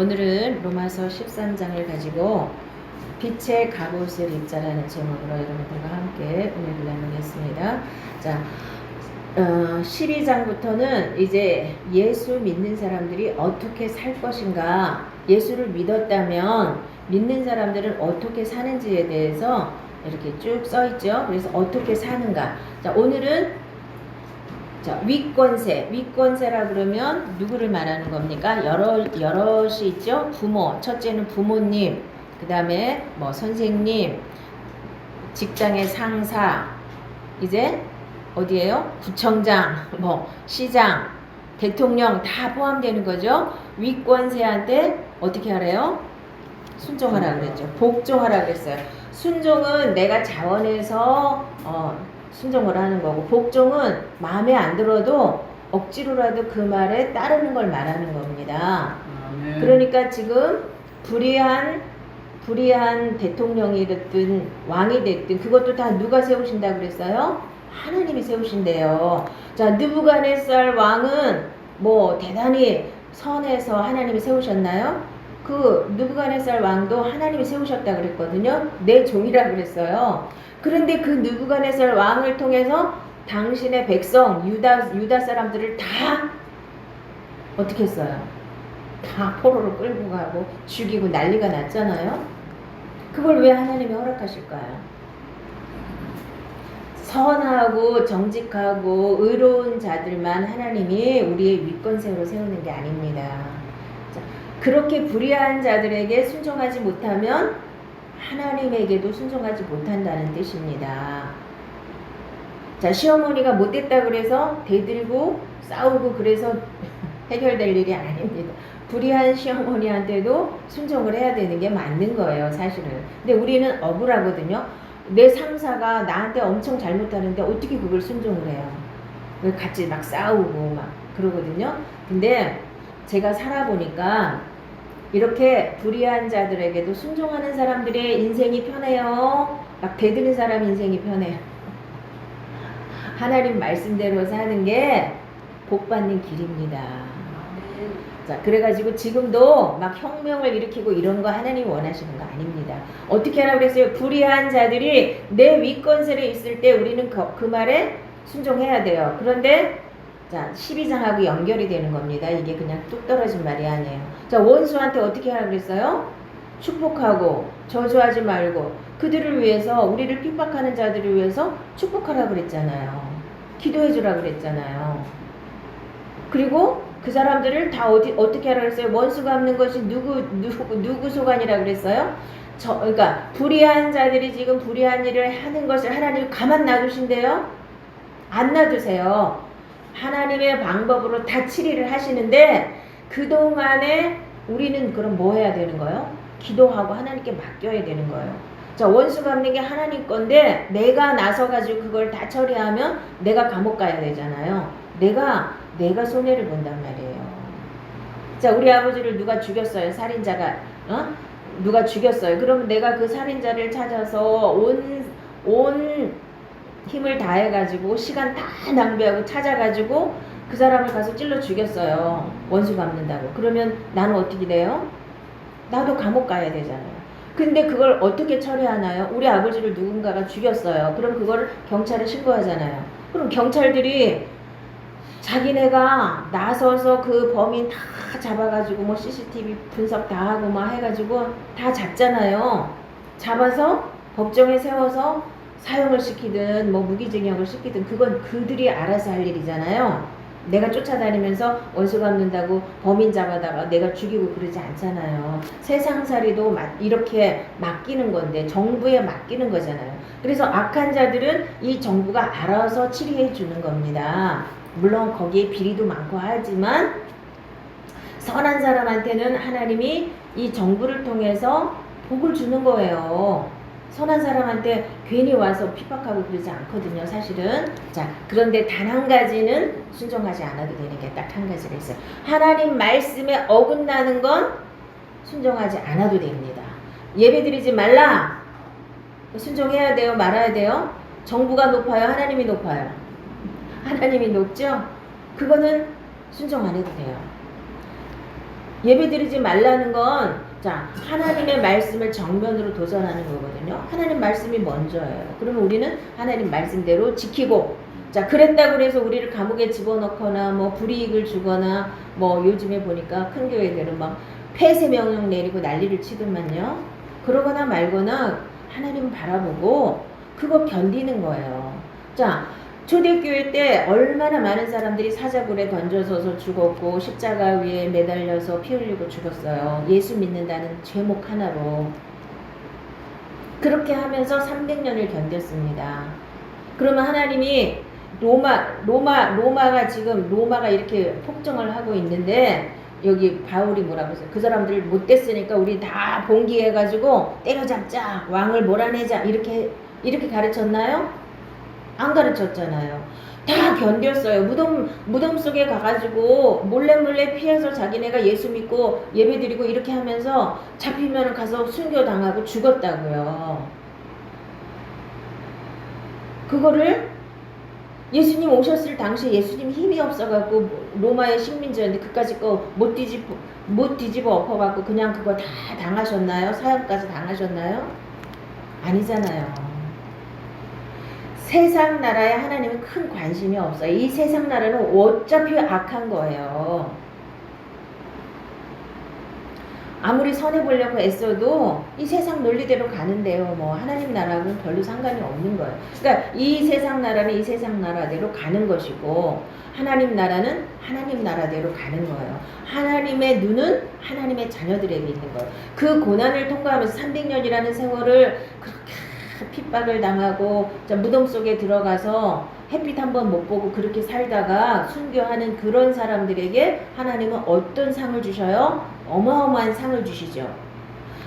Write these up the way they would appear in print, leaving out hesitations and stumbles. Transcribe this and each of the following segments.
오늘은 로마서 13장을 가지고 빛의 갑옷을 입자라는 제목으로 여러분들과 함께 은혜를 나누겠습니다. 자, 12장부터는 이제 예수 믿는 사람들이 어떻게 살 것인가, 예수를 믿었다면 믿는 사람들은 어떻게 사는지에 대해서 이렇게 쭉 써있죠. 그래서 어떻게 사는가. 자, 오늘은 위권세라 그러면 누구를 말하는 겁니까? 여럿이 있죠. 부모, 첫째는 부모님, 그 다음에 뭐 선생님, 직장의 상사, 이제 어디에요? 구청장, 뭐 시장, 대통령 다 포함되는 거죠. 위권세한테 어떻게 하래요? 순종하라 그랬죠. 복종하라 그랬어요. 순종은 내가 자원해서 순종을 하는 거고, 복종은 마음에 안 들어도 억지로라도 그 말에 따르는 걸 말하는 겁니다. 그러니까 지금 불의한 대통령이 됐든 왕이 됐든 그것도 다 누가 세우신다 그랬어요? 하나님이 세우신대요. 자, 느부갓네살 왕은 뭐 대단히 선해서 하나님이 세우셨나요? 그 느부갓네살 왕도 하나님이 세우셨다 그랬거든요. 내 종이라 그랬어요. 그런데 그 느부갓네살 왕을 통해서 당신의 백성 유다 사람들을 다 어떻게 했어요? 다 포로로 끌고 가고 죽이고 난리가 났잖아요. 그걸 왜 하나님이 허락하실까요? 선하고 정직하고 의로운 자들만 하나님이 우리의 위권세로 세우는 게 아닙니다. 자, 그렇게 불의한 자들에게 순종하지 못하면 하나님에게도 순종하지 못한다는 뜻입니다. 자, 시어머니가 못됐다 그래서 대들고 싸우고 그래서 해결될 일이 아닙니다. 불의한 시어머니한테도 순종을 해야 되는 게 맞는 거예요, 사실은. 근데 우리는 억울하거든요. 내 상사가 나한테 엄청 잘못하는데 어떻게 그걸 순종을 해요? 같이 막 싸우고 막 그러거든요. 근데 제가 살아보니까 이렇게 불의한 자들에게도 순종하는 사람들의 인생이 편해요. 막 대드는 사람 인생이 편해요. 하나님 말씀대로 사는 게 복받는 길입니다. 자, 그래가지고 지금도 막 혁명을 일으키고 이런 거 하나님이 원하시는 거 아닙니다. 어떻게 하라고 그랬어요? 불의한 자들이 내 위권세에 있을 때 우리는 그 말에 순종해야 돼요. 그런데 자, 12장하고 연결이 되는 겁니다. 이게 그냥 뚝 떨어진 말이 아니에요. 자, 원수한테 어떻게 하라고 그랬어요? 축복하고 저주하지 말고 그들을 위해서, 우리를 핍박하는 자들을 위해서 축복하라고 그랬잖아요. 기도해 주라고 그랬잖아요. 그리고 그 사람들을 다 어떻게 하라고 그랬어요? 원수 갚는 것이 누구 소관이라고 그랬어요? 그러니까 불의한 자들이 지금 불의한 일을 하는 것을 하나님 가만 놔두신대요? 안 놔두세요. 하나님의 방법으로 다 치리를 하시는데 그동안에 우리는 그럼 뭐 해야 되는 거예요? 기도하고 하나님께 맡겨야 되는 거예요. 자, 원수 갚는 게 하나님 건데 내가 나서가지고 그걸 다 처리하면 내가 감옥 가야 되잖아요. 내가 손해를 본단 말이에요. 자, 우리 아버지를 누가 죽였어요? 살인자가 누가 죽였어요. 그러면 내가 그 살인자를 찾아서 온 힘을 다해가지고 시간 다 낭비하고 찾아가지고 그 사람을 가서 찔러 죽였어요. 원수 갚는다고. 그러면 나는 어떻게 돼요? 나도 감옥 가야 되잖아요. 근데 그걸 어떻게 처리하나요? 우리 아버지를 누군가가 죽였어요. 그럼 그걸 경찰에 신고하잖아요. 그럼 경찰들이 자기네가 나서서 그 범인 다 잡아가지고 뭐 CCTV 분석 다 하고 막 해가지고 다 잡잖아요. 잡아서 법정에 세워서 사형을 시키든 뭐 무기징역을 시키든 그건 그들이 알아서 할 일이잖아요. 내가 쫓아다니면서 원수 갚는다고 범인 잡아다가 내가 죽이고 그러지 않잖아요. 세상살이도 이렇게 맡기는 건데 정부에 맡기는 거잖아요. 그래서 악한 자들은 이 정부가 알아서 치리해 주는 겁니다. 물론 거기에 비리도 많고 하지만 선한 사람한테는 하나님이 이 정부를 통해서 복을 주는 거예요. 선한 사람한테 괜히 와서 핍박하고 그러지 않거든요, 사실은. 자, 그런데 단 한 가지는 순종하지 않아도 되는 게 딱 한 가지가 있어요. 하나님 말씀에 어긋나는 건 순종하지 않아도 됩니다. 예배드리지 말라. 순종해야 돼요, 말아야 돼요? 정부가 높아요, 하나님이 높아요? 하나님이 높죠? 그거는 순종 안 해도 돼요. 예배드리지 말라는 건 자, 하나님의 말씀을 정면으로 도전하는 거거든요. 하나님 말씀이 먼저예요. 그러면 우리는 하나님 말씀대로 지키고, 자, 그랬다고 해서 우리를 감옥에 집어넣거나 뭐 불이익을 주거나 뭐 요즘에 보니까 큰 교회들은 막 폐쇄 명령 내리고 난리를 치더만요. 그러거나 말거나 하나님 바라보고 그거 견디는 거예요. 자, 초대교회 때 얼마나 많은 사람들이 사자굴에 던져져서 죽었고 십자가 위에 매달려서 피 흘리고 죽었어요. 예수 믿는다는 제목 하나로. 그렇게 하면서 300년을 견뎠습니다. 그러면 하나님이 로마가 지금 로마가 이렇게 폭정을 하고 있는데 여기 바울이 뭐라고 했어요? 그 사람들 못됐으니까 우리 다 봉기해가지고 때려잡자, 왕을 몰아내자, 이렇게 가르쳤나요? 안 가르쳤잖아요. 다 견뎠어요. 무덤 속에 가가지고 몰래 피해서 자기네가 예수 믿고 예배드리고 이렇게 하면서 잡히면 가서 순교당하고 죽었다고요. 그거를 예수님 오셨을 당시에 예수님 힘이 없어갖고 로마의 식민지였는데 그까짓 거 못 뒤집어 엎어갖고 그냥 그거 다 당하셨나요? 사형까지 당하셨나요? 아니잖아요. 세상 나라에 하나님은 큰 관심이 없어요. 이 세상 나라는 어차피 악한 거예요. 아무리 선해 보려고 애써도 이 세상 논리대로 가는데요. 뭐 하나님 나라하고는 별로 상관이 없는 거예요. 그러니까 이 세상 나라는 이 세상 나라대로 가는 것이고 하나님 나라는 하나님 나라대로 가는 거예요. 하나님의 눈은 하나님의 자녀들에게 있는 거예요. 그 고난을 통과하면서 300년이라는 세월을 그렇게 핍박을 당하고 무덤 속에 들어가서 햇빛 한번 못 보고 그렇게 살다가 순교하는 그런 사람들에게 하나님은 어떤 상을 주셔요? 어마어마한 상을 주시죠.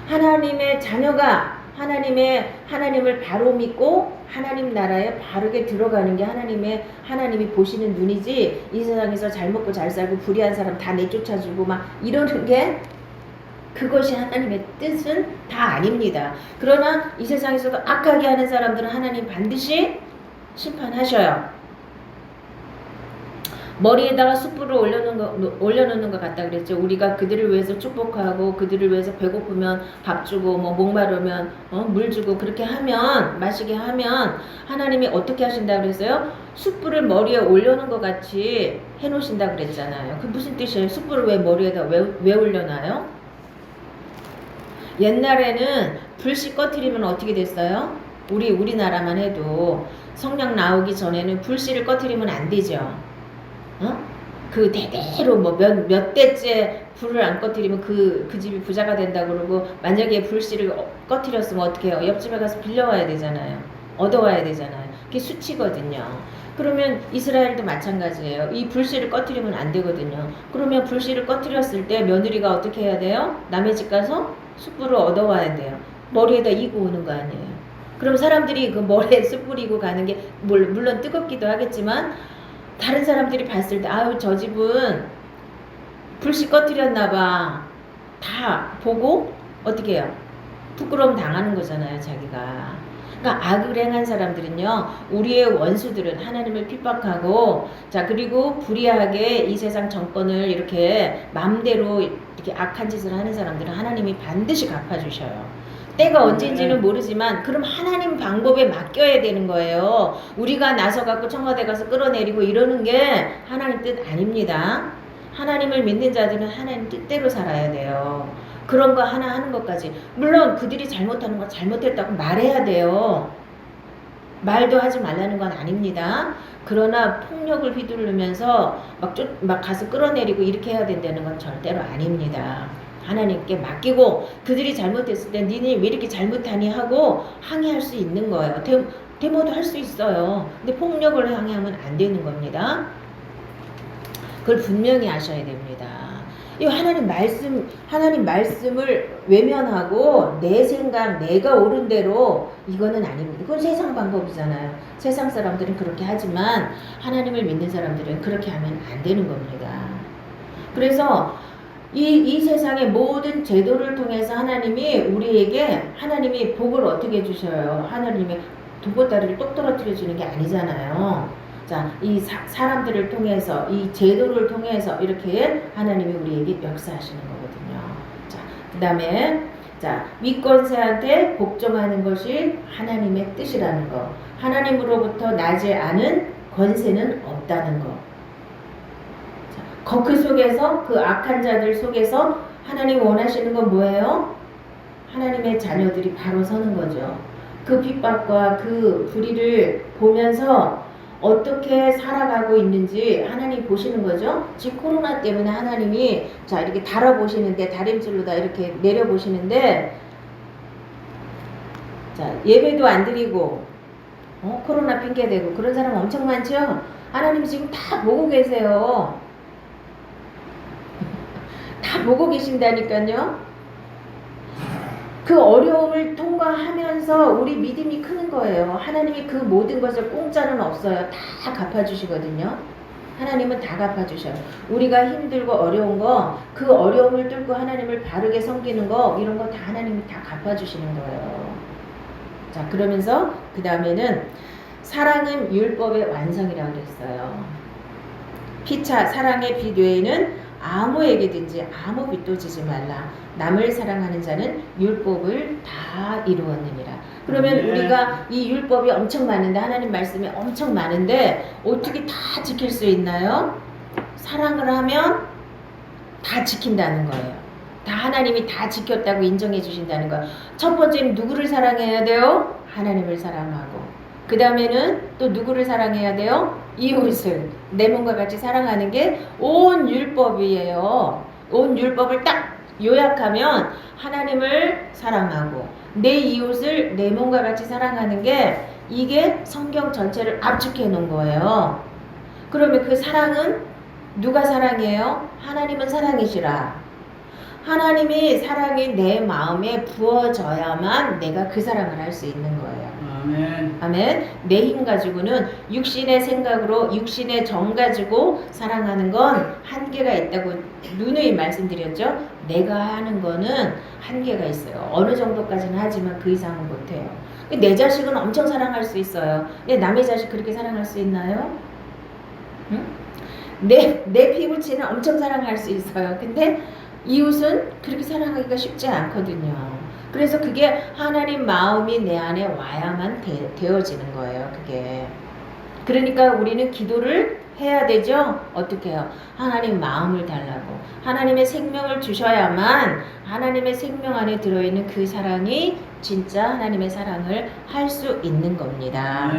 하나님의 자녀가 하나님을 바로 믿고 하나님 나라에 바르게 들어가는 게 하나님이 보시는 눈이지, 이 세상에서 잘 먹고 잘 살고 불의한 사람 다 내쫓아주고 막 이러는 게 그것이 하나님의 뜻은 다 아닙니다. 그러나 이 세상에서도 악하게 하는 사람들은 하나님 반드시 심판하셔요. 머리에다가 숯불을 올려놓는 것 같다 그랬죠. 우리가 그들을 위해서 축복하고 그들을 위해서 배고프면 밥 주고 뭐 목마르면 물 주고 그렇게 하면, 마시게 하면 하나님이 어떻게 하신다 그랬어요? 숯불을 머리에 올려놓은 것 같이 해놓으신다 그랬잖아요. 그 무슨 뜻이에요? 숯불을 왜 머리에다 왜 올려놔요? 옛날에는 불씨 꺼트리면 어떻게 됐어요? 우리나라만 해도 성령 나오기 전에는 불씨를 꺼트리면 안 되죠. 그 대대로 뭐 몇 대째 불을 안 꺼트리면 그 집이 부자가 된다 그러고, 만약에 불씨를 꺼트렸으면 어떻게 해요? 옆집에 가서 빌려와야 되잖아요. 얻어와야 되잖아요. 그게 수치거든요. 그러면 이스라엘도 마찬가지예요. 이 불씨를 꺼트리면 안 되거든요. 그러면 불씨를 꺼트렸을 때 며느리가 어떻게 해야 돼요? 남의 집 가서 숯불을 얻어와야 돼요. 머리에다 이고 오는 거 아니에요. 그럼 사람들이 그 머리에 숯불 이고 가는 게 물론 뜨겁기도 하겠지만 다른 사람들이 봤을 때 아유 저 집은 불씨 꺼트렸나봐 다 보고 어떻게 해요? 부끄러움 당하는 거잖아요, 자기가. 그러니까 악을 행한 사람들은요, 우리의 원수들은 하나님을 핍박하고, 자, 그리고 불의하게 이 세상 정권을 이렇게 마음대로 이렇게 악한 짓을 하는 사람들은 하나님이 반드시 갚아주셔요. 때가 언제인지는 모르지만 그럼 하나님 방법에 맡겨야 되는 거예요. 우리가 나서갖고 청와대 가서 끌어내리고 이러는 게 하나님 뜻 아닙니다. 하나님을 믿는 자들은 하나님 뜻대로 살아야 돼요. 그런 거 하나 하는 것까지. 물론 그들이 잘못하는 거 잘못했다고 말해야 돼요. 말도 하지 말라는 건 아닙니다. 그러나 폭력을 휘두르면서 막 가서 끌어내리고 이렇게 해야 된다는 건 절대로 아닙니다. 하나님께 맡기고 그들이 잘못했을 때 니네 왜 이렇게 잘못하니 하고 항의할 수 있는 거예요. 데모도 할 수 있어요. 근데 폭력을 항의하면 안 되는 겁니다. 그걸 분명히 아셔야 됩니다. 이 하나님 말씀을 외면하고 내 생각, 내가 옳은 대로 이거는 아닙니다. 그건 세상 방법이잖아요. 세상 사람들은 그렇게 하지만 하나님을 믿는 사람들은 그렇게 하면 안 되는 겁니다. 그래서 이 세상의 모든 제도를 통해서 하나님이 복을 어떻게 주셔요? 하나님의 돈보따리를 똑 떨어뜨려 주는 게 아니잖아요. 자, 이 사람들을 통해서, 이 제도를 통해서 이렇게 하나님이 우리에게 역사하시는 거거든요. 자, 그 다음에 자, 위권세한테 복종하는 것이 하나님의 뜻이라는 거. 하나님으로부터 나지 않은 권세는 없다는 거. 자, 그 속에서, 그 악한 자들 속에서 하나님이 원하시는 건 뭐예요? 하나님의 자녀들이 바로 서는 거죠. 그 핍박과 그 불의를 보면서 어떻게 살아가고 있는지 하나님 보시는 거죠. 지금 코로나 때문에 하나님이 자 이렇게 달아보시는데, 다림질로 다 이렇게 내려보시는데, 자 예배도 안 드리고 코로나 핑계대고 그런 사람 엄청 많죠. 하나님 지금 다 보고 계세요. 다 보고 계신다니까요. 그 어려움을 통과하면서 우리 믿음이 크는 거예요. 하나님이 그 모든 것을 공짜는 없어요. 다 갚아주시거든요. 하나님은 다 갚아주셔요. 우리가 힘들고 어려운 거, 그 어려움을 뚫고 하나님을 바르게 섬기는 거, 이런 거 다 하나님이 다 갚아주시는 거예요. 자, 그러면서 그 다음에는 사랑은 율법의 완성이라고 그랬어요. 피차 사랑의 빛 외에는 아무에게든지 아무 빚도 지지 말라. 남을 사랑하는 자는 율법을 다 이루었느니라. 그러면 우리가 이 율법이 엄청 많은데, 하나님 말씀이 엄청 많은데 어떻게 다 지킬 수 있나요? 사랑을 하면 다 지킨다는 거예요. 다 하나님이 다 지켰다고 인정해 주신다는 거예요. 첫 번째는 누구를 사랑해야 돼요? 하나님을 사랑하고, 그 다음에는 또 누구를 사랑해야 돼요? 이웃을 내 몸과 같이 사랑하는 게 온 율법이에요. 온 율법을 딱 요약하면 하나님을 사랑하고 내 이웃을 내 몸과 같이 사랑하는 게, 이게 성경 전체를 압축해 놓은 거예요. 그러면 그 사랑은 누가 사랑이에요? 하나님은 사랑이시라. 하나님이 사랑이 내 마음에 부어져야만 내가 그 사랑을 할 수 있는 거예요. 아멘. 아멘. 내 힘 가지고는, 육신의 생각으로 육신의 정 가지고 사랑하는 건 한계가 있다고 누누이 말씀드렸죠. 내가 하는 거는 한계가 있어요. 어느 정도까지는 하지만 그 이상은 못해요. 내 자식은 엄청 사랑할 수 있어요. 근데 남의 자식 그렇게 사랑할 수 있나요? 응? 내 피부치는 엄청 사랑할 수 있어요. 근데 이웃은 그렇게 사랑하기가 쉽지 않거든요. 그래서 그게 하나님 마음이 내 안에 와야만 되어지는 거예요. 그게. 그러니까 우리는 기도를 해야 되죠. 어떻게 해요? 하나님 마음을 달라고. 하나님의 생명을 주셔야만 하나님의 생명 안에 들어있는 그 사랑이 진짜 하나님의 사랑을 할 수 있는 겁니다.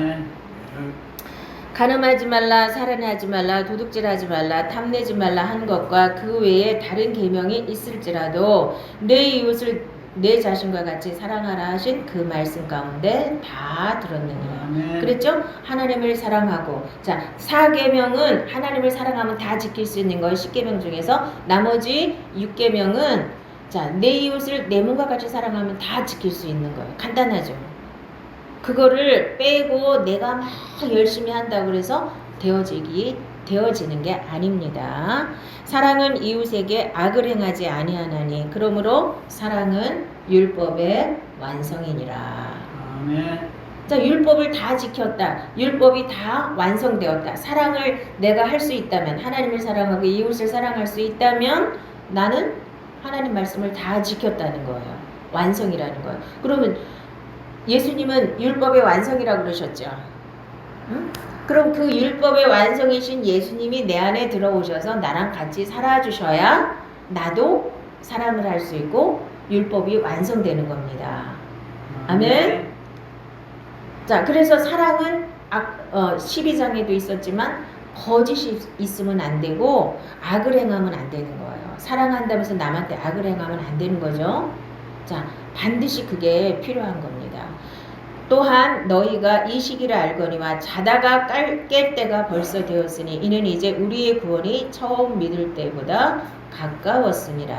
간음하지 말라, 살인하지 말라, 도둑질하지 말라, 탐내지 말라 한 것과 그 외에 다른 계명이 있을지라도 내 이웃을 내 자신과 같이 사랑하라 하신 그 말씀 가운데 다 들었느니라. 그랬죠? 하나님을 사랑하고, 자 4계명은 하나님을 사랑하면 다 지킬 수 있는 거예요. 10계명 중에서 나머지 6계명은 자 내 이웃을 내 몸과 같이 사랑하면 다 지킬 수 있는 거예요. 간단하죠. 그거를 빼고 내가 막 열심히 한다고 해서 되어지는 게 아닙니다. 사랑은 이웃에게 악을 행하지 아니하나니 그러므로 사랑은 율법의 완성이니라. 아멘. 자, 율법을 다 지켰다. 율법이 다 완성되었다. 사랑을 내가 할 수 있다면, 하나님을 사랑하고 이웃을 사랑할 수 있다면 나는 하나님 말씀을 다 지켰다는 거예요. 완성이라는 거예요. 그러면 예수님은 율법의 완성이라고 그러셨죠. 응? 그럼 그 율법의 완성이신 예수님이 내 안에 들어오셔서 나랑 같이 살아주셔야 나도 사랑을 할 수 있고 율법이 완성되는 겁니다. 아멘. 자, 그래서 사랑은 12장에도 있었지만 거짓이 있으면 안 되고 악을 행하면 안 되는 거예요. 사랑한다면서 남한테 악을 행하면 안 되는 거죠. 자, 반드시 그게 필요한 겁니다. 또한 너희가 이 시기를 알거니와 자다가 깰 때가 벌써 되었으니 이는 이제 우리의 구원이 처음 믿을 때보다 가까웠으니라.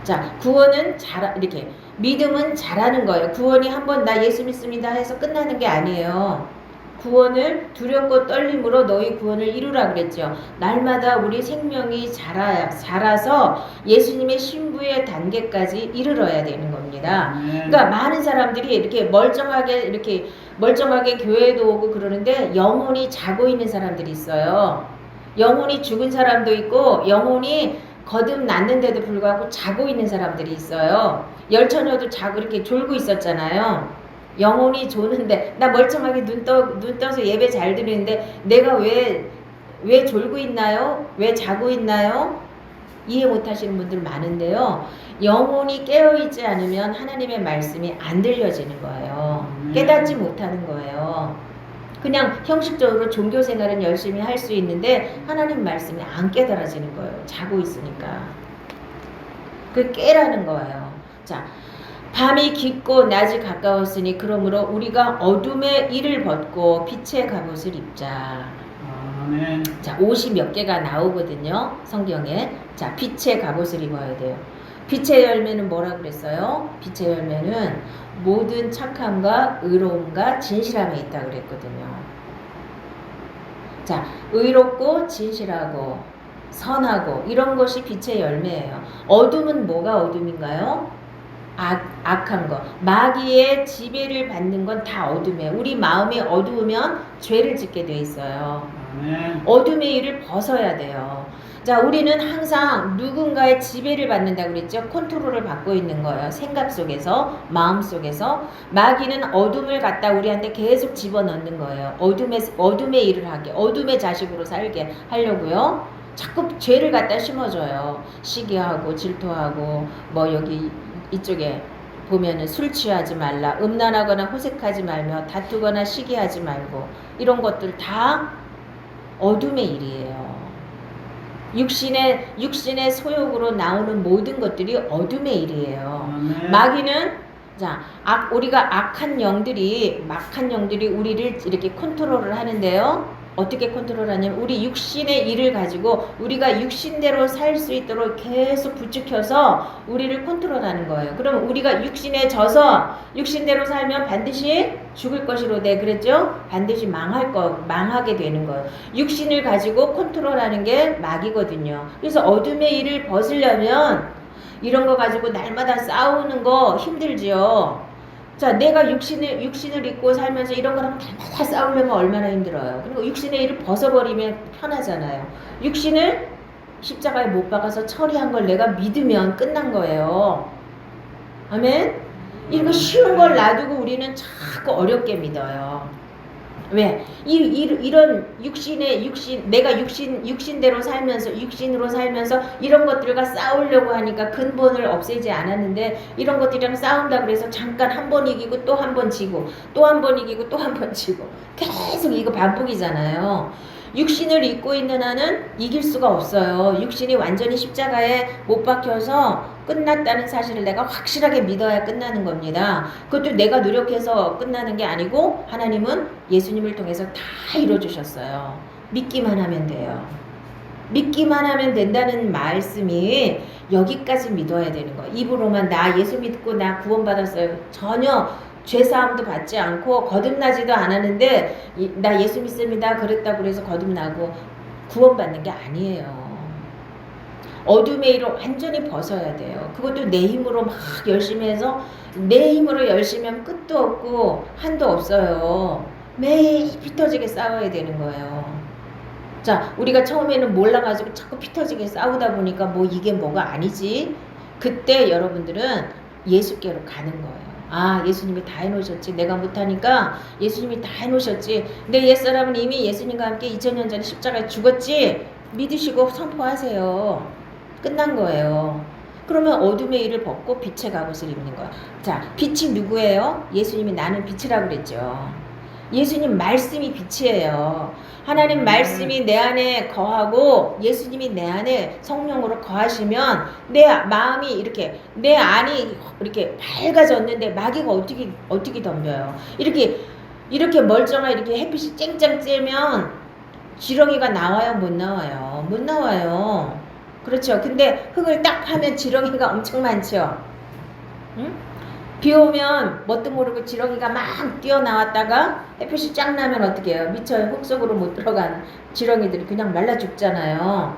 자, 구원은 이렇게 믿음은 잘하는 거예요. 구원이 한번 나 예수 믿습니다 해서 끝나는 게 아니에요. 구원을 두렵고 떨림으로 너희 구원을 이루라 그랬죠. 날마다 우리 생명이 자라서 예수님의 신부의 단계까지 이르러야 되는 겁니다. 그러니까 많은 사람들이 이렇게 멀쩡하게 교회도 오고 그러는데 영혼이 자고 있는 사람들이 있어요. 영혼이 죽은 사람도 있고 영혼이 거듭났는데도 불구하고 자고 있는 사람들이 있어요. 열처녀도 자고 이렇게 졸고 있었잖아요. 영혼이 조는데 나 멀쩡하게 눈 떠서 예배 잘 드리는데 내가 왜 졸고 있나요? 왜 자고 있나요? 이해 못 하시는 분들 많은데요. 영혼이 깨어있지 않으면 하나님의 말씀이 안 들려지는 거예요. 깨닫지 못하는 거예요. 그냥 형식적으로 종교 생활은 열심히 할 수 있는데 하나님 말씀이 안 깨달아지는 거예요. 자고 있으니까. 그 깨라는 거예요. 자, 밤이 깊고 낮이 가까웠으니 그러므로 우리가 어둠의 일을 벗고 빛의 갑옷을 입자. 아멘. 자, 옷이 몇 개가 나오거든요. 성경에. 자, 빛의 갑옷을 입어야 돼요. 빛의 열매는 뭐라 그랬어요? 빛의 열매는 모든 착함과 의로움과 진실함에 있다 그랬거든요. 자, 의롭고 진실하고 선하고 이런 것이 빛의 열매예요. 어둠은 뭐가 어둠인가요? 악한 거. 마귀의 지배를 받는 건 다 어둠이에요. 우리 마음이 어두우면 죄를 짓게 돼 있어요. 아멘. 어둠의 일을 벗어야 돼요. 자, 우리는 항상 누군가의 지배를 받는다고 그랬죠. 컨트롤을 받고 있는 거예요. 생각 속에서, 마음 속에서. 마귀는 어둠을 갖다 우리한테 계속 집어넣는 거예요. 어둠의 일을 하게, 어둠의 자식으로 살게 하려고요. 자꾸 죄를 갖다 심어줘요. 시기하고 질투하고 뭐 여기 이쪽에 보면은 술 취하지 말라, 음란하거나 호색하지 말며 다투거나 시기하지 말고 이런 것들 다 어둠의 일이에요. 육신의 소욕으로 나오는 모든 것들이 어둠의 일이에요. 마귀는 우리가 악한 영들이 우리를 이렇게 컨트롤을 하는데요. 어떻게 컨트롤하냐면 우리 육신의 일을 가지고 우리가 육신대로 살 수 있도록 계속 부추겨서 우리를 컨트롤하는 거예요. 그럼 우리가 육신에 져서 육신대로 살면 반드시 죽을 것이로되 그랬죠? 반드시 망하게 되는 거예요. 육신을 가지고 컨트롤하는 게 마귀거든요. 그래서 어둠의 일을 벗으려면 이런 거 가지고 날마다 싸우는 거 힘들지요. 자, 내가 육신을 입고 살면서 이런 거랑 다 싸우려면 얼마나 힘들어요. 그리고 육신의 일을 벗어버리면 편하잖아요. 육신을 십자가에 못 박아서 처리한 걸 내가 믿으면 끝난 거예요. 아멘? 이거 쉬운 걸 놔두고 우리는 자꾸 어렵게 믿어요. 왜? 이런 내가 육신대로 살면서, 육신으로 살면서 이런 것들과 싸우려고 하니까 근본을 없애지 않았는데 이런 것들이랑 싸운다 그래서 잠깐 한 번 이기고 또 한 번 지고 또 한 번 이기고 또 한 번 지고 계속 이거 반복이잖아요. 육신을 입고 있는 한은 이길 수가 없어요. 육신이 완전히 십자가에 못 박혀서 끝났다는 사실을 내가 확실하게 믿어야 끝나는 겁니다. 그것도 내가 노력해서 끝나는 게 아니고 하나님은 예수님을 통해서 다 이루어주셨어요. 믿기만 하면 돼요. 믿기만 하면 된다는 말씀이 여기까지 믿어야 되는 거예요. 입으로만 나 예수 믿고 나 구원받았어요. 전혀 죄사함도 받지 않고 거듭나지도 않았는데 나 예수 믿습니다 그랬다고 그래서 거듭나고 구원받는 게 아니에요. 어둠의 일을 완전히 벗어야 돼요. 그것도 내 힘으로 막 열심히 해서 내 힘으로 열심히 하면 끝도 없고 한도 없어요. 매일 피 터지게 싸워야 되는 거예요. 자, 우리가 처음에는 몰라가지고 자꾸 피 터지게 싸우다 보니까 뭐 이게 뭐가 아니지. 그때 여러분들은 예수께로 가는 거예요. 아, 예수님이 다 해놓으셨지. 내가 못하니까 예수님이 다 해놓으셨지. 내 옛사람은 이미 예수님과 함께 2000년 전에 십자가에 죽었지. 믿으시고 선포하세요. 끝난 거예요. 그러면 어둠의 일을 벗고 빛의 갑옷을 입는 거야. 자, 빛이 누구예요? 예수님이 나는 빛이라고 그랬죠. 예수님 말씀이 빛이에요. 하나님 말씀이 내 안에 거하고 예수님이 내 안에 성령으로 거하시면 내 마음이 이렇게 내 안이 이렇게 밝아졌는데 마귀가 어떻게 덤벼요? 이렇게 멀쩡한 이렇게 햇빛이 쨍쨍 쬐면 지렁이가 나와요? 못 나와요? 못 나와요. 그렇죠. 근데 흙을 딱 파면 지렁이가 엄청 많죠. 응? 비 오면 뭣도 모르고 지렁이가 막 뛰어나왔다가 햇빛이 쫙 나면 어떻게 해요? 미처 흙 속으로 못 들어간 지렁이들이 그냥 말라 죽잖아요.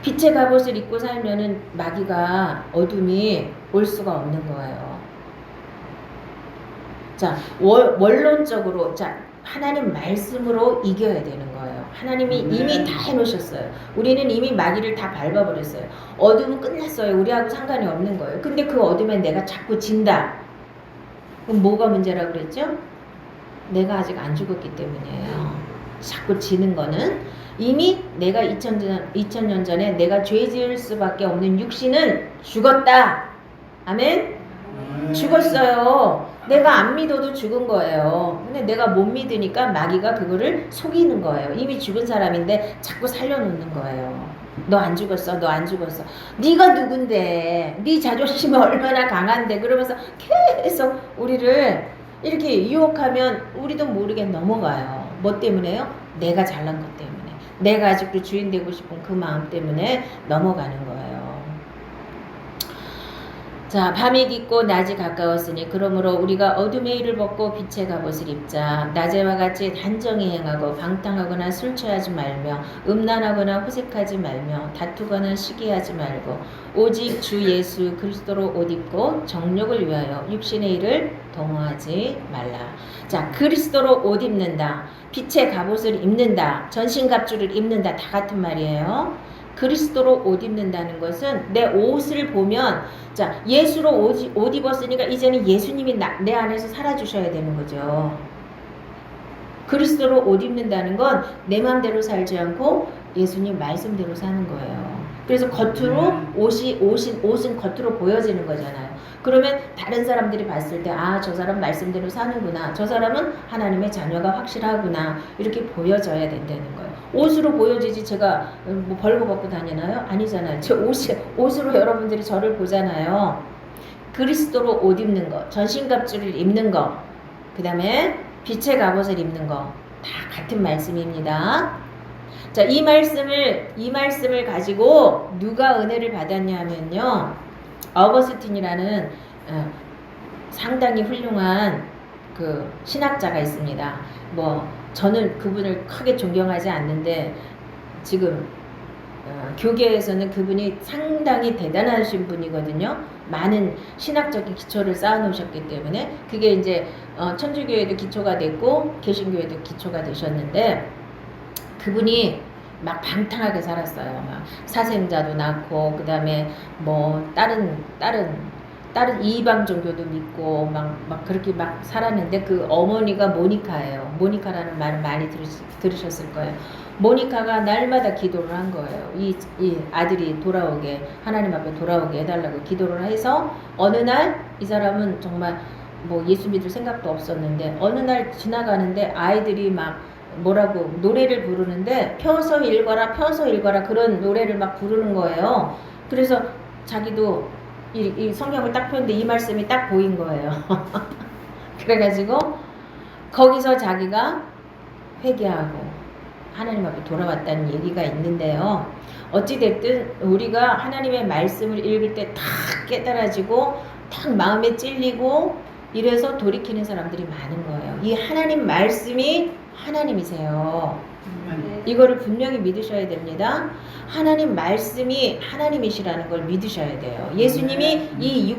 빛의 갑옷을 입고 살면은 마귀가 어둠이 올 수가 없는 거예요. 자, 원론적으로 하나님 말씀으로 이겨야 되는 거예요. 하나님이 이미 다 해놓으셨어요. 우리는 이미 마귀를 다 밟아버렸어요. 어둠은 끝났어요. 우리하고 상관이 없는 거예요. 근데 그 어둠에 내가 자꾸 진다. 그럼 뭐가 문제라고 그랬죠? 내가 아직 안 죽었기 때문이에요. 자꾸 지는 거는 이미 내가 2000년 전에 내가 죄 지을 수밖에 없는 육신은 죽었다. 아멘? 죽었어요. 내가 안 믿어도 죽은 거예요. 근데 내가 못 믿으니까 마귀가 그거를 속이는 거예요. 이미 죽은 사람인데 자꾸 살려놓는 거예요. 너 안 죽었어. 너 안 죽었어. 네가 누군데. 네 자존심이 얼마나 강한데. 그러면서 계속 우리를 이렇게 유혹하면 우리도 모르게 넘어가요. 뭐 때문에요? 내가 잘난 것 때문에. 내가 아직도 주인 되고 싶은 그 마음 때문에 넘어가는 거예요. 자, 밤이 깊고 낮이 가까웠으니 그러므로 우리가 어둠의 일을 벗고 빛의 갑옷을 입자. 낮에와 같이 단정히 행하고 방탕하거나 술 취하지 말며 음란하거나 호색하지 말며 다투거나 시기하지 말고 오직 주 예수 그리스도로 옷 입고 정욕을 위하여 육신의 일을 동호하지 말라. 자, 그리스도로 옷 입는다. 빛의 갑옷을 입는다. 전신갑주를 입는다. 다 같은 말이에요. 그리스도로 옷 입는다는 것은 내 옷을 보면 자, 예수로 옷 입었으니까 이제는 예수님이 내 안에서 살아주셔야 되는 거죠. 그리스도로 옷 입는다는 건 내 마음대로 살지 않고 예수님 말씀대로 사는 거예요. 그래서 겉으로 옷은 겉으로 보여지는 거잖아요. 그러면 다른 사람들이 봤을 때 아, 저 사람 말씀대로 사는구나. 저 사람은 하나님의 자녀가 확실하구나. 이렇게 보여져야 된다는 거예요. 옷으로 보여지지 제가 뭐 벌거벗고 다니나요? 아니잖아요. 제 옷으로 여러분들이 저를 보잖아요. 그리스도로 옷 입는 거, 전신갑주를 입는 거, 그 다음에 빛의 갑옷을 입는 거, 다 같은 말씀입니다. 자, 이 말씀을 가지고 누가 은혜를 받았냐 하면요. 어거스틴이라는 상당히 훌륭한 그 신학자가 있습니다. 뭐 저는 그분을 크게 존경하지 않는데 지금 교계에서는 그분이 상당히 대단하신 분이거든요. 많은 신학적인 기초를 쌓아놓으셨기 때문에 그게 이제 천주교에도 기초가 됐고 개신교에도 기초가 되셨는데 그분이 막 방탕하게 살았어요. 막 사생자도 낳고 그다음에 뭐 다른 이방 종교도 믿고 막 그렇게 막 살았는데 그 어머니가 모니카예요. 모니카라는 말을 많이 들으셨을 거예요. 모니카가 날마다 기도를 한 거예요. 이 아들이 돌아오게 하나님 앞에 돌아오게 해달라고 기도를 해서 어느 날 이 사람은 정말 뭐 예수 믿을 생각도 없었는데 어느 날 지나가는데 아이들이 막 뭐라고 노래를 부르는데 펴서 읽어라 그런 노래를 막 부르는 거예요. 그래서 자기도 이 성경을 딱 폈는데 이 말씀이 딱 보인 거예요. 그래가지고 거기서 자기가 회개하고 하나님 앞에 돌아왔다는 얘기가 있는데요. 어찌됐든 우리가 하나님의 말씀을 읽을 때 탁 깨달아지고 탁 마음에 찔리고 이래서 돌이키는 사람들이 많은 거예요. 이 하나님 말씀이 하나님이세요. 이거를 분명히 믿으셔야 됩니다. 하나님 말씀이 하나님이시라는 걸 믿으셔야 돼요. 예수님이 이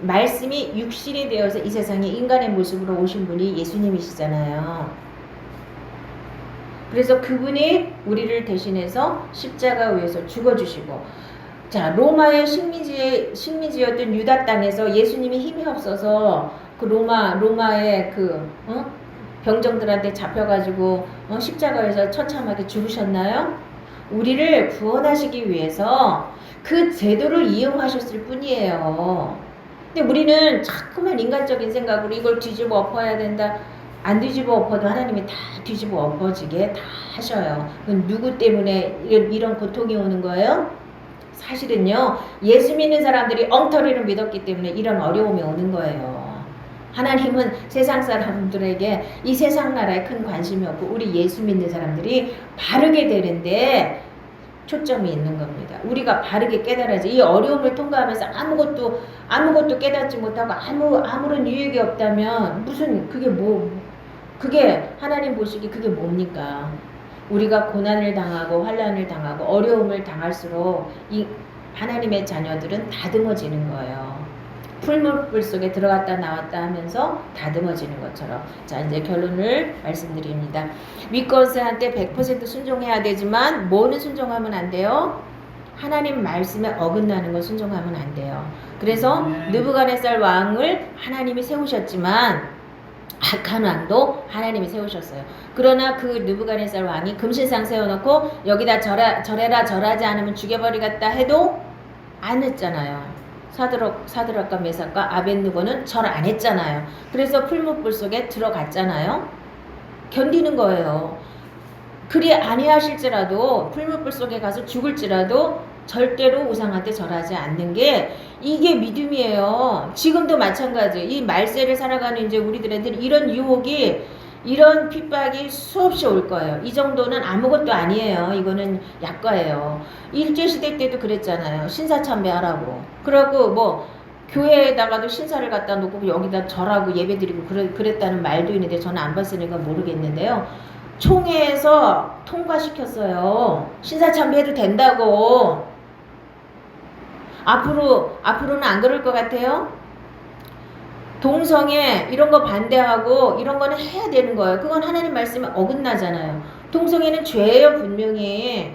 말씀이 육신이 되어서 이 세상에 인간의 모습으로 오신 분이 예수님이시잖아요. 그래서 그분이 우리를 대신해서 십자가 위에서 죽어주시고 자, 로마의 식민지였던 유다 땅에서 예수님이 힘이 없어서 그 로마의 그 병정들한테 잡혀가지고 십자가에서 처참하게 죽으셨나요? 우리를 구원하시기 위해서 그 제도를 이용하셨을 뿐이에요. 근데 우리는 자꾸만 인간적인 생각으로 이걸 뒤집어 엎어야 된다. 안 뒤집어 엎어도 하나님이 다 뒤집어 엎어지게 다 하셔요. 누구 때문에 이런 고통이 오는 거예요? 사실은요, 예수 믿는 사람들이 엉터리를 믿었기 때문에 이런 어려움이 오는 거예요. 하나님은 세상 사람들에게 이 세상 나라에 큰 관심이 없고 우리 예수 믿는 사람들이 바르게 되는데 초점이 있는 겁니다. 우리가 바르게 깨달아야지. 이 어려움을 통과하면서 아무것도 깨닫지 못하고 아무런 유익이 없다면 무슨 그게 하나님 보시기 그게 뭡니까? 우리가 고난을 당하고 환난을 당하고 어려움을 당할수록 이 하나님의 자녀들은 다듬어지는 거예요. 풀물 속에 들어갔다 나왔다 하면서 다듬어지는 것처럼. 자, 이제 결론을 말씀드립니다. 윗것한테 100% 순종해야 되지만 뭐는 순종하면 안 돼요? 하나님 말씀에 어긋나는 건 순종하면 안 돼요. 그래서 느부갓네살 왕을 하나님이 세우셨지만 악한 왕도 하나님이 세우셨어요. 그러나 그 느부갓네살 왕이 금신상 세워놓고 여기다 절해라 절하지 않으면 죽여버리겠다 해도 안 했잖아요. 사드락과 메삭과 아벳느고는 절 안 했잖아요. 그래서 풀무불 속에 들어갔잖아요. 견디는 거예요. 그리 아니하실지라도 풀무불 속에 가서 죽을지라도 절대로 우상한테 절하지 않는 게 이게 믿음이에요. 지금도 마찬가지. 이 말세를 살아가는 이제 우리들한테는 이런 유혹이 이런 핍박이 수없이 올 거예요. 이 정도는 아무것도 아니에요. 이거는 약과예요. 일제시대 때도 그랬잖아요. 신사참배하라고. 그러고 뭐 교회에다가도 신사를 갖다 놓고 여기다 절하고 예배드리고 그랬다는 말도 있는데 저는 안 봤으니까 모르겠는데요. 총회에서 통과시켰어요. 신사참배해도 된다고. 앞으로는 안 그럴 것 같아요? 동성애 이런 거 반대하고 이런 거는 해야 되는 거예요. 그건 하나님 말씀에 어긋나잖아요. 동성애는 죄예요, 분명히.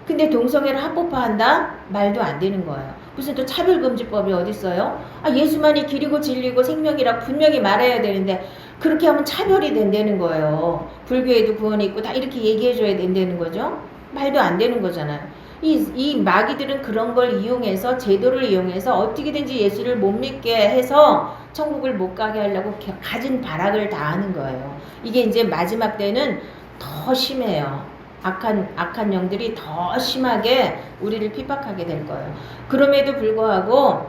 근데 동성애를 합법화한다? 말도 안 되는 거예요. 무슨 또 차별금지법이 어디 있어요? 예수만이 길이고 진리고 생명이라 분명히 말해야 되는데 그렇게 하면 차별이 된다는 거예요. 불교에도 구원이 있고 다 이렇게 얘기해줘야 된다는 거죠. 말도 안 되는 거잖아요. 이 마귀들은 그런 걸 이용해서 제도를 이용해서 어떻게든지 예수를 못 믿게 해서 천국을 못 가게 하려고 가진 발악을 다 하는 거예요. 이게 이제 마지막 때는 더 심해요. 악한 영들이 더 심하게 우리를 핍박하게 될 거예요. 그럼에도 불구하고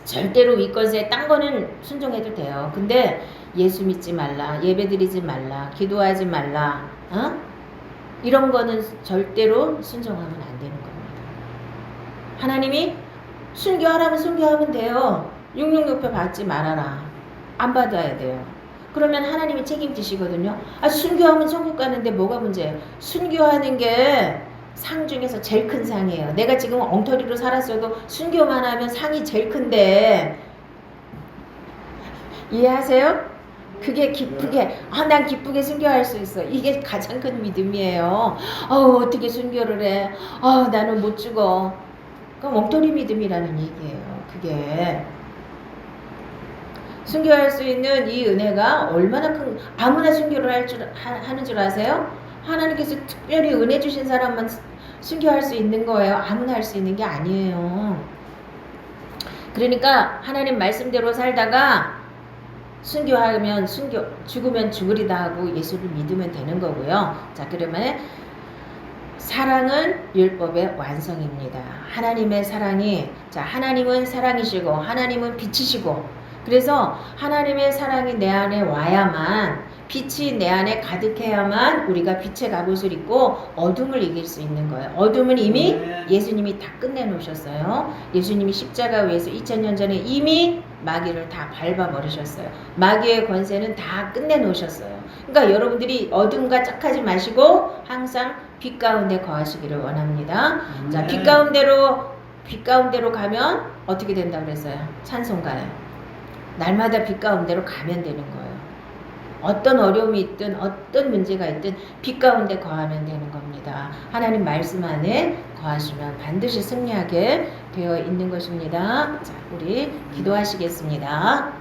절대로 윗것에 딴 거는 순종해도 돼요. 근데 예수 믿지 말라, 예배드리지 말라, 기도하지 말라, 이런 거는 절대로 순종하면 안 되는 겁니다. 하나님이 순교하라면 순교하면 돼요. 666표 받지 말아라. 안 받아야 돼요. 그러면 하나님이 책임지시거든요. 순교하면 천국 가는데 뭐가 문제예요? 순교하는 게 상 중에서 제일 큰 상이에요. 내가 지금 엉터리로 살았어도 순교만 하면 상이 제일 큰데 이해하세요? 그게 기쁘게 난 기쁘게 순교할 수 있어. 이게 가장 큰 믿음이에요. 어떻게 순교를 해? 나는 못 죽어. 그럼 엉터리 믿음이라는 얘기예요. 그게 순교할 수 있는 이 은혜가 얼마나 큰, 아무나 순교를 하는 줄 아세요? 하나님께서 특별히 은혜 주신 사람만 순교할 수 있는 거예요. 아무나 할 수 있는 게 아니에요. 그러니까 하나님 말씀대로 살다가 순교하면 죽으면 죽으리다 하고 예수를 믿으면 되는 거고요. 자, 그러면 사랑은 율법의 완성입니다. 하나님의 사랑이, 하나님은 사랑이시고 하나님은 빛이시고, 그래서 하나님의 사랑이 내 안에 와야만, 빛이 내 안에 가득해야만 우리가 빛의 갑옷을 입고 어둠을 이길 수 있는 거예요. 어둠은 이미 예수님이 다 끝내놓으셨어요. 예수님이 십자가 위에서 2000년 전에 이미 마귀를 다 밟아버리셨어요. 마귀의 권세는 다 끝내놓으셨어요. 그러니까 여러분들이 어둠과 짝하지 마시고 항상 빛 가운데 거하시기를 원합니다. 자, 빛 가운데로 가면 어떻게 된다고 그랬어요? 찬송가요. 날마다 빛 가운데로 가면 되는 거예요. 어떤 어려움이 있든 어떤 문제가 있든 빛 가운데 거하면 되는 겁니다. 하나님 말씀 안에 거하시면 반드시 승리하게 되어 있는 것입니다. 자, 우리 기도하시겠습니다.